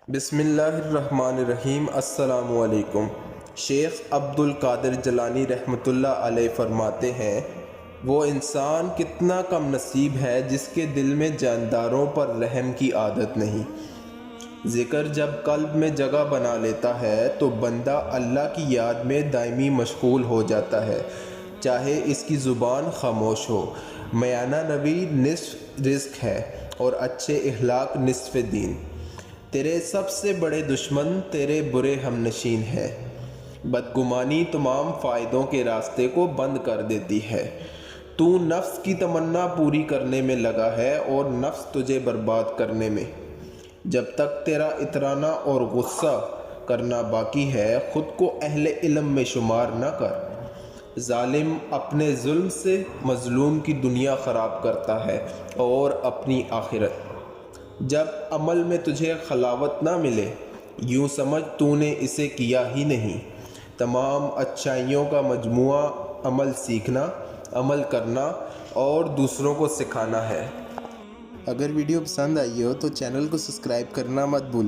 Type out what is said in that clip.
بسم اللہ الرحمن الرحیم۔ السلام علیکم۔ شیخ عبد القادر جیلانی رحمۃ اللہ علیہ فرماتے ہیں، وہ انسان کتنا کم نصیب ہے جس کے دل میں جانداروں پر رحم کی عادت نہیں۔ ذکر جب قلب میں جگہ بنا لیتا ہے تو بندہ اللہ کی یاد میں دائمی مشغول ہو جاتا ہے، چاہے اس کی زبان خاموش ہو۔ میانہ روی نصف رزق ہے اور اچھے اخلاق نصف دین۔ تیرے سب سے بڑے دشمن تیرے برے ہم نشین ہیں۔ بدگمانی تمام فائدوں کے راستے کو بند کر دیتی ہے۔ تو نفس کی تمنا پوری کرنے میں لگا ہے اور نفس تجھے برباد کرنے میں۔ جب تک تیرا اترانا اور غصہ کرنا باقی ہے، خود کو اہل علم میں شمار نہ کر۔ ظالم اپنے ظلم سے مظلوم کی دنیا خراب کرتا ہے اور اپنی آخرت۔ جب عمل میں تجھے خلاوت نہ ملے، یوں سمجھ تو نے اسے کیا ہی نہیں۔ تمام اچھائیوں کا مجموعہ عمل سیکھنا، عمل کرنا اور دوسروں کو سکھانا ہے۔ اگر ویڈیو پسند آئی ہو تو چینل کو سبسکرائب کرنا مت بھولیں۔